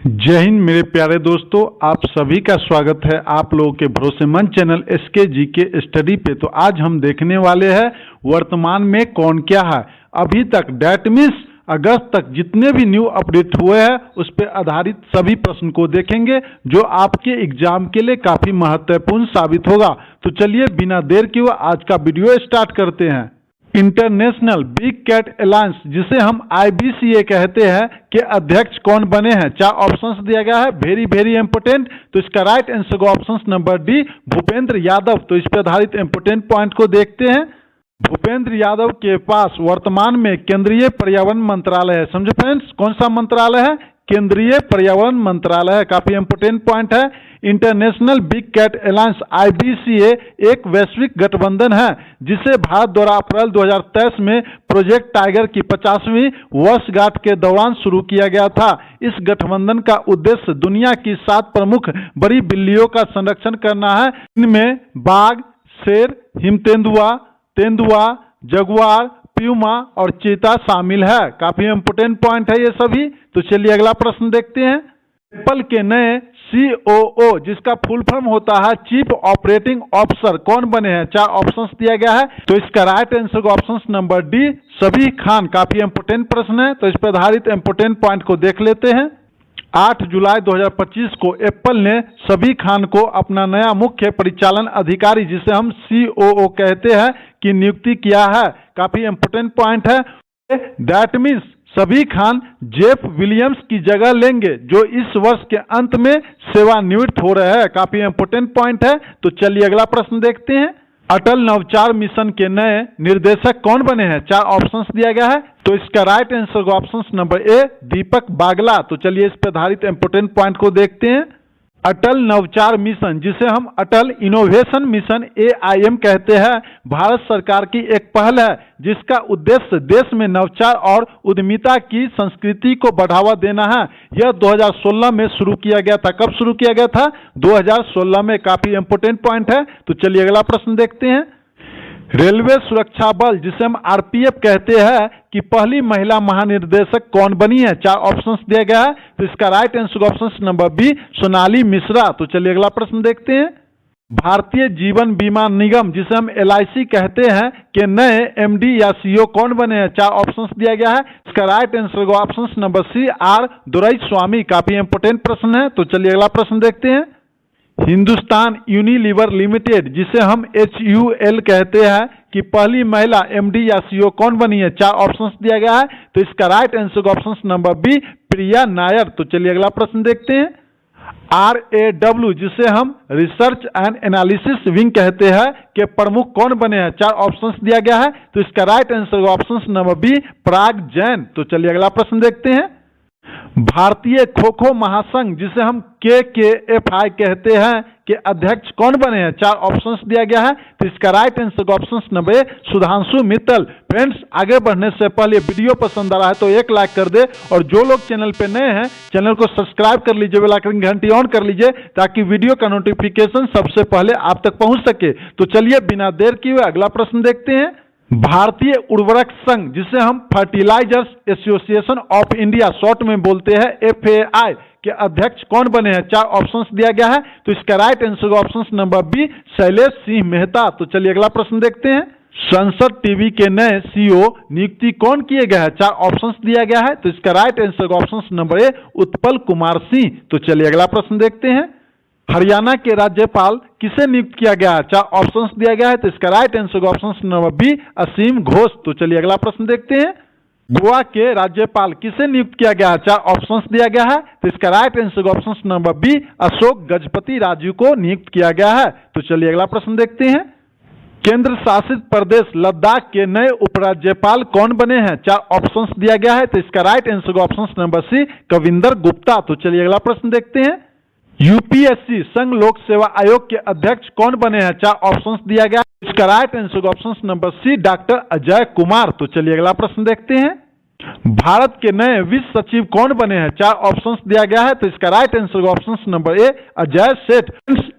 जय हिंद मेरे प्यारे दोस्तों, आप सभी का स्वागत है आप लोगों के भरोसेमंद चैनल एसके जीके स्टडी पे। तो आज हम देखने वाले हैं वर्तमान में कौन क्या है। अभी तक डेट मीन्स अगस्त तक जितने भी न्यू अपडेट हुए हैं उस पर आधारित सभी प्रश्न को देखेंगे जो आपके एग्जाम के लिए काफी महत्वपूर्ण साबित होगा। तो चलिए बिना देर किए आज का वीडियो स्टार्ट करते हैं। इंटरनेशनल बिग कैट अलायंस जिसे हम IBCA कहते हैं के अध्यक्ष कौन बने हैं। 4 ऑप्शंस दिया गया है, वेरी वेरी इंपोर्टेंट। तो इसका राइट आंसर को option number D Bhupendra Yadav. तो इस पर आधारित इंपोर्टेंट पॉइंट को देखते हैं। भूपेंद्र यादव के पास वर्तमान में केंद्रीय पर्यावरण मंत्रालय है। समझो फ्रेंड्स, कौन सा मंत्रालय है? केंद्रीय पर्यावरण मंत्रालय है। काफी इंपोर्टेंट पॉइंट है। International big cat alliance IBCA एक वैश्विक गठबंधन है जिसे भारत द्वारा अप्रैल 2023 में प्रोजेक्ट टाइगर की 50वीं वर्षगांठ के दौरान शुरू किया गया था। इस गठबंधन का उद्देश्य दुनिया की 7 प्रमुख बड़ी बिल्लियों का संरक्षण करना है। इनमें बाघ, शेर, हिम तेंदुआ, जगुआर, प्यूमा और चीता शामिल है। काफी इंपोर्टेंट पॉइंट है ये सभी। तो चलिए अगला प्रश्न देखते हैं। एप्पल के नए COO जिसका फुल फॉर्म होता है चीफ ऑपरेटिंग ऑफिसर कौन बने हैं? 4 ऑप्शंस दिया गया है। तो इसका राइट आंसर को option number D Sabih Khan. काफी इंपोर्टेंट प्रश्न है। तो इस पर आधारित इंपोर्टेंट पॉइंट को देख लेते हैं। 8 जुलाई 2025 को एप्पल ने सबीह खान को अपना नया मुख्य परिचालन अधिकारी जिसे हम COO कहते हैं की नियुक्ति किया है। काफी इंपोर्टेंट पॉइंट है। That means Sabih Khan Jeff Williams की जगह लेंगे जो इस वर्ष के अंत में सेवानिवृत्त हो रहे हैं। काफी इंपोर्टेंट पॉइंट है। तो चलिए अगला प्रश्न देखते हैं। अटल नवचार मिशन के नए निर्देशक कौन बने हैं? 4 ऑप्शंस दिया गया है। तो इसका राइट आंसर को ऑप्शन नंबर ए दीपक बागला। तो चलिए इस पर आधारित इंपोर्टेंट पॉइंट को देखते हैं। अटल नवचार मिशन जिसे हम अटल इनोवेशन मिशन AIM कहते हैं भारत सरकार की एक पहल है जिसका उद्देश्य देश में नवचार और उद्यमिता की संस्कृति को बढ़ावा देना है। यह 2016 में शुरू किया गया था। कब शुरू किया गया था? 2016 में। काफी इंपोर्टेंट पॉइंट है। तो चलिए अगला प्रश्न देखते हैं। रेलवे सुरक्षा बल जिसे हम RPF कहते हैं कि पहली महिला महानिर्देशक कौन बनी है? 4 ऑप्शंस दिया गया है। तो इसका right answer option number B Sonali Mishra. तो चलिए अगला प्रश्न देखते हैं। भारतीय जीवन बीमा निगम जिसे हम LIC कहते हैं के नए MD या CEO कौन बने हैं? 4 ऑप्शंस दिया गया है। इसका राइट आंसर को option number C R Doraiswamy. काफी इंपोर्टेंट प्रश्न है। तो चलिए अगला प्रश्न देखते हैं। हिंदुस्तान यूनिलीवर लिमिटेड जिसे हम HUL कहते हैं कि पहली महिला MD या CEO कौन बनी है? 4 ऑप्शंस दिया गया है। तो इसका right answer option number B Priya Nair. तो चलिए अगला प्रश्न देखते हैं। RAW जिसे हम रिसर्च एंड एनालिसिस विंग कहते हैं के प्रमुख कौन बने हैं? 4 ऑप्शंस दिया गया है। तो इसका right answer option number B Parag Jain. तो चलिए अगला प्रश्न देखते हैं। भारतीय खो खो महासंघ जिसे हम KKFI कहते हैं के अध्यक्ष कौन बने हैं? 4 ऑप्शंस दिया गया है। तो इसका राइट आंसर ऑप्शन नंबर ए सुधांशु मित्तल। फ्रेंड्स, आगे बढ़ने से पहले वीडियो पसंद आ रहा है तो एक लाइक कर दे और जो लोग चैनल पे नए हैं चैनल को सब्सक्राइब कर लीजिए, बेल आइकन की घंटी ऑन कर लीजिए ताकि वीडियो का नोटिफिकेशन सबसे पहले आप तक पहुंच सके। तो चलिए बिना देर किए हुए अगला प्रश्न देखते हैं। भारतीय उर्वरक संघ जिसे हम fertilizers association of India short में बोलते हैं FAI के अध्यक्ष कौन बने हैं? 4 ऑप्शंस दिया गया है। तो इसका right answer option number B Shailesh Singh Mehta. तो चलिए अगला प्रश्न देखते हैं। संसद टीवी के नए CEO नियुक्ति कौन किए गए हैं? 4 ऑप्शंस दिया गया है। तो इसका राइट आंसर ऑप्शन नंबर ए उत्पल कुमार सिंह। तो चलिए अगला प्रश्न देखते हैं। हरियाणा के राज्यपाल किसे नियुक्त किया गया है? 4 ऑप्शंस दिया गया है। तो इसका right answer option number B Aseem Ghosh. तो चलिए अगला प्रश्न देखते हैं। गोवा के राज्यपाल किसे नियुक्त किया गया है? 4 ऑप्शंस दिया गया है। तो इसका right answer option number B Ashok Gajapati Raju को नियुक्त किया गया है। तो चलिए अगला प्रश्न देखते हैं। केंद्र शासित प्रदेश लद्दाख के नए उपराज्यपाल कौन बने हैं? 4 ऑप्शंस दिया गया है। तो इसका right answer option number C Kavinder Gupta. तो चलिए अगला प्रश्न देखते हैं। UPSC संघ लोक सेवा आयोग के अध्यक्ष कौन बने हैं? 4 ऑप्शंस दिया गया। इसका right answer option number C doctor Ajay Kumar. तो चलिए अगला प्रश्न देखते हैं। भारत के नए विश्व सचिव कौन बने हैं? 4 ऑप्शंस दिया गया है। तो इसका राइट आंसर ऑप्शन नंबर ए अजय सेठ।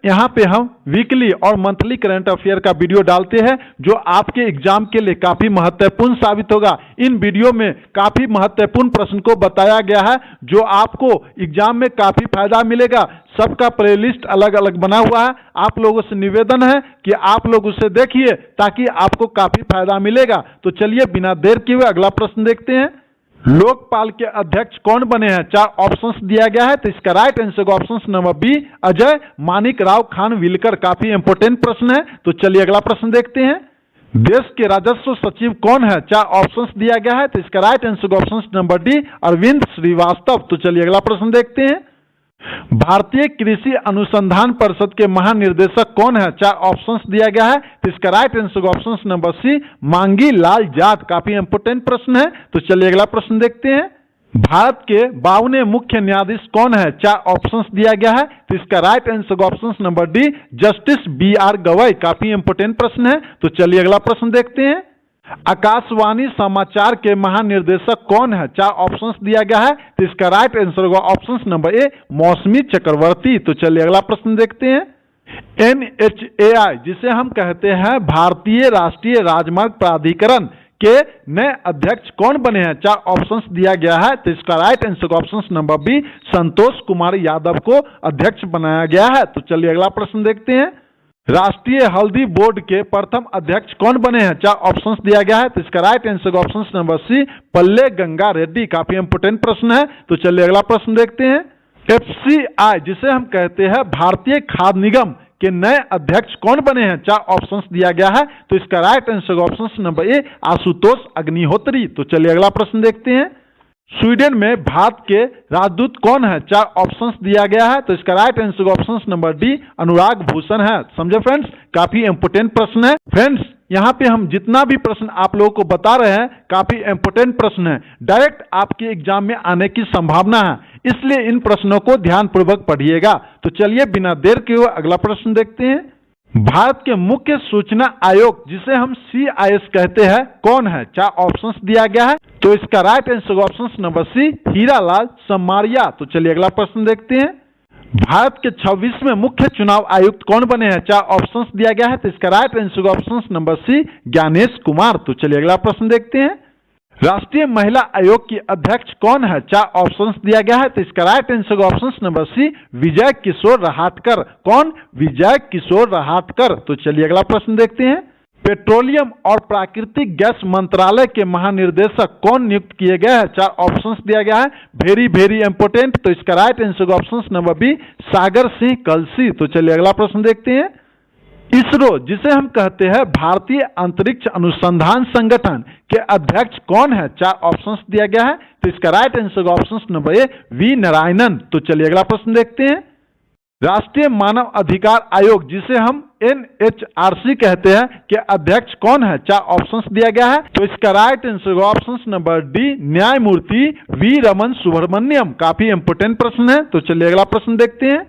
यहाँ पे हम वीकली और मंथली करंट अफेयर का वीडियो डालते हैं जो आपके एग्जाम के लिए काफी महत्वपूर्ण साबित होगा। इन वीडियो में काफी महत्वपूर्ण प्रश्न को बताया गया है जो आपको एग्जाम में काफी फायदा मिलेगा। सबका प्लेलिस्ट अलग अलग बना हुआ है। आप लोगों से निवेदन है कि आप लोग उसे देखिए ताकि आपको काफी फायदा मिलेगा। तो चलिए बिना देर किए हुए अगला प्रश्न देखते हैं। लोकपाल के अध्यक्ष कौन बने हैं? 4 ऑप्शंस दिया गया है, तो इसका right answer option number B Ajay Manik Rao Khanwilkar. काफी इंपोर्टेंट प्रश्न है। तो चलिए अगला प्रश्न देखते हैं। देश के राजस्व सचिव कौन है? 4 ऑप्शंस दिया गया है, तो इसका right answer option number D Arvind Srivastava. तो चलिए अगला प्रश्न देखते हैं। भारतीय कृषि अनुसंधान परिषद के महानिर्देशक कौन है? 4 ऑप्शंस दिया गया है, तो इसका right answer option number C Mangi Lal Jat. काफी इंपोर्टेंट प्रश्न है। तो चलिए अगला प्रश्न देखते हैं। भारत के 52वें मुख्य न्यायाधीश कौन है? 4 ऑप्शंस दिया गया है, तो इसका right answer option number D justice BR Gavai. काफी इंपोर्टेंट प्रश्न है। तो चलिए अगला प्रश्न देखते हैं। आकाशवाणी समाचार के महानिर्देशक कौन है? 4 ऑप्शंस दिया गया है, तो इसका राइट आंसर होगा ऑप्शन नंबर ए मौसमी चक्रवर्ती। तो चलिए अगला प्रश्न देखते हैं। NHAI जिसे हम कहते हैं भारतीय राष्ट्रीय राजमार्ग प्राधिकरण के नए अध्यक्ष कौन बने हैं? 4 ऑप्शंस दिया गया है, तो इसका right answer option number B Santosh Kumar Yadav को अध्यक्ष बनाया गया है। तो चलिए अगला प्रश्न देखते हैं। राष्ट्रीय हल्दी बोर्ड के प्रथम अध्यक्ष कौन बने हैं? 4 ऑप्शंस दिया गया है, तो इसका right answer option number C Palle Ganga Reddy. काफी इंपोर्टेंट प्रश्न है। तो चलिए अगला प्रश्न देखते हैं। FCI जिसे हम कहते हैं भारतीय खाद्य निगम के नए अध्यक्ष कौन बने हैं? 4 ऑप्शंस दिया गया है, तो इसका राइट आंसर ऑप्शन नंबर ए आशुतोष अग्निहोत्री। तो चलिए अगला प्रश्न देखते हैं। स्वीडन में भारत के राजदूत कौन है? 4 ऑप्शंस दिया गया है, तो इसका right answer option number D Anurag Bhushan है। समझे फ्रेंड्स? काफी इंपोर्टेंट प्रश्न है। फ्रेंड्स यहाँ पे हम जितना भी प्रश्न आप लोगों को बता रहे हैं काफी इंपोर्टेंट प्रश्न है, डायरेक्ट आपके एग्जाम में आने की संभावना है, इसलिए इन प्रश्नों को ध्यानपूर्वक पढ़िएगा। तो चलिए बिना देर के हुए अगला प्रश्न देखते हैं। भारत के मुख्य सूचना आयोग जिसे हम CIS कहते हैं कौन है? 4 ऑप्शंस दिया गया है, तो इसका right answer option number C Hiralal Samaria. तो चलिए अगला प्रश्न देखते हैं। भारत के 26वें मुख्य चुनाव आयुक्त कौन बने हैं? 4 ऑप्शंस दिया गया है, तो इसका right answer option number C Gyanesh Kumar. तो चलिए अगला प्रश्न देखते हैं। राष्ट्रीय महिला आयोग की अध्यक्ष कौन है? 4 ऑप्शंस दिया गया है, तो इसका right answer option number C Vijay Kishore Rahatkar. कौन? विजय किशोर रहाटकर। तो चलिए अगला प्रश्न देखते हैं। पेट्रोलियम और प्राकृतिक गैस मंत्रालय के महानिर्देशक कौन नियुक्त किए गए हैं? 4 ऑप्शंस दिया गया है, वेरी वेरी इंपोर्टेंट। तो इसका right answer option number B Sagar Singh Kalsi. तो चलिए अगला प्रश्न देखते हैं। इसरो जिसे हम कहते हैं भारतीय अंतरिक्ष अनुसंधान संगठन के अध्यक्ष कौन है? 4 ऑप्शंस दिया गया है, तो इसका right answer option number A V Narayanan. तो चलिए अगला प्रश्न देखते हैं। राष्ट्रीय मानव अधिकार आयोग जिसे हम NHRC कहते हैं के अध्यक्ष कौन है? 4 ऑप्शंस दिया गया है, तो इसका right answer option number D न्यायमूर्ति वी रमन सुब्रमण्यम। काफी इंपोर्टेंट प्रश्न है। तो चलिए अगला प्रश्न देखते हैं।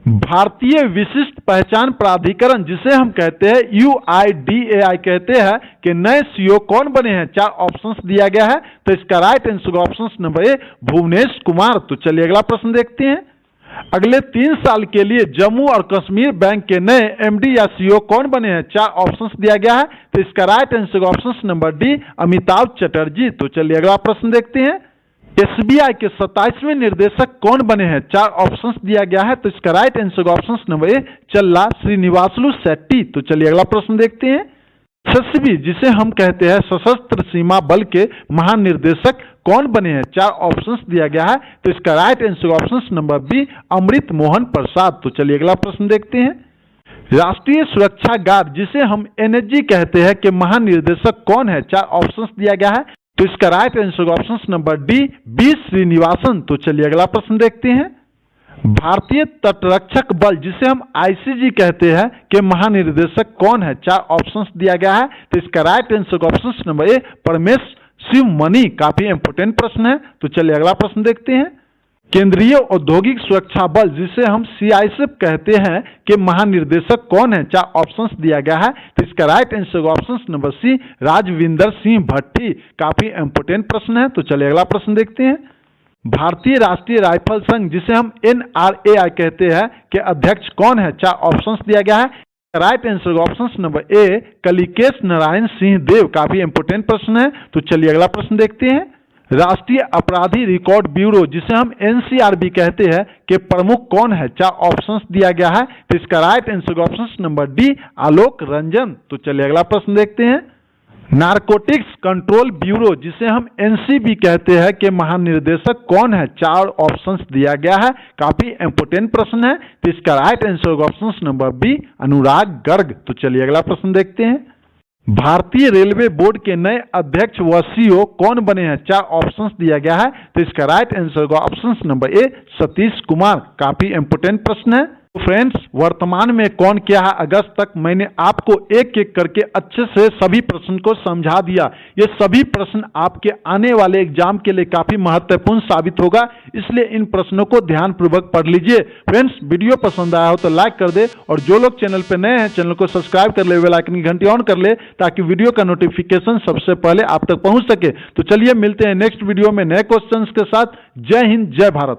भारतीय विशिष्ट पहचान प्राधिकरण जिसे हम कहते हैं UIDAI कहते हैं कि नए CEO कौन बने हैं? 4 ऑप्शंस दिया गया है, तो इसका राइट आंसर ऑप्शन नंबर ए भुवनेश कुमार। तो चलिए अगला प्रश्न देखते हैं। अगले 3 साल के लिए जम्मू और कश्मीर बैंक के नए MD या CEO कौन बने हैं? 4 ऑप्शंस दिया गया है, तो इसका right answer option number D Amitabh Chatterjee. तो चलिए अगला प्रश्न देखते हैं। SBI के 27वें निर्देशक कौन बने हैं? 4 ऑप्शंस दिया गया है, तो इसका राइट आंसर ऑप्शन नंबर ए चल्ला श्रीनिवासलू शेट्टी। तो चलिए अगला प्रश्न देखते हैं। SSB जिसे हम कहते हैं सशस्त्र सीमा बल के महानिर्देशक कौन बने हैं? 4 ऑप्शंस दिया गया है, तो इसका right answer option number B Amrit Mohan Prasad. तो चलिए अगला प्रश्न देखते हैं। राष्ट्रीय सुरक्षा गार्ड जिसे हम NSG कहते हैं के महानिर्देशक कौन है? 4 ऑप्शंस दिया गया है, तो इसका right answer option number D B Srinivasan. तो चलिए अगला प्रश्न देखते हैं। भारतीय तटरक्षक बल जिसे हम ICG कहते हैं के महानिर्देशक कौन है? 4 ऑप्शंस दिया गया है, तो इसका right answer option number A Paramesh Shiv Mani. काफी इंपोर्टेंट प्रश्न है। तो चलिए अगला प्रश्न देखते हैं। केंद्रीय औद्योगिक सुरक्षा बल जिसे हम CISF कहते हैं के महानिर्देशक कौन है? 4 ऑप्शंस दिया गया है, तो इसका right answer option number C Rajwinder Singh Bhatti. काफी इंपोर्टेंट प्रश्न है। तो चलिए अगला प्रश्न देखते हैं। भारतीय राष्ट्रीय राइफल संघ जिसे हम NRAI कहते हैं के अध्यक्ष कौन है? 4 ऑप्शंस दिया गया है। Right answer option number A Kalikesh Narayan Singh Deo. काफी इंपोर्टेंट प्रश्न है, तो चलिए अगला प्रश्न देखते हैं। राष्ट्रीय अपराधी रिकॉर्ड ब्यूरो जिसे हम NCRB कहते हैं के प्रमुख कौन है? 4 ऑप्शंस दिया गया है, तो इसका right answer option number D Alok Ranjan. तो चलिए अगला प्रश्न देखते हैं। नारकोटिक्स कंट्रोल ब्यूरो जिसे हम NCB कहते हैं के महानिर्देशक कौन है? 4 ऑप्शंस दिया गया है, काफी इंपोर्टेंट प्रश्न है, तो इसका right answer option number B Anurag Garg. तो चलिए अगला प्रश्न देखते हैं। भारतीय रेलवे बोर्ड के नए अध्यक्ष व CEO कौन बने हैं? 4 ऑप्शंस दिया गया है, तो इसका राइट आंसर ऑप्शन नंबर ए सतीश कुमार। काफी इंपोर्टेंट प्रश्न है। तो फ्रेंड्स, वर्तमान में कौन क्या है अगस्त तक मैंने आपको एक एक करके अच्छे से सभी प्रश्न को समझा दिया। ये सभी प्रश्न आपके आने वाले एग्जाम के लिए काफी महत्वपूर्ण साबित होगा, इसलिए इन प्रश्नों को ध्यानपूर्वक पढ़ लीजिए। फ्रेंड्स, वीडियो पसंद आया हो तो लाइक कर दे, और जो लोग चैनल पे नए हैं चैनल को सब्सक्राइब कर ले, बेल आइकन की घंटी ऑन कर ले, ताकि वीडियो का नोटिफिकेशन सबसे पहले आप तक पहुंच सके। तो चलिए मिलते हैं नेक्स्ट वीडियो में नए क्वेश्चंस के साथ। जय हिंद, जय भारत।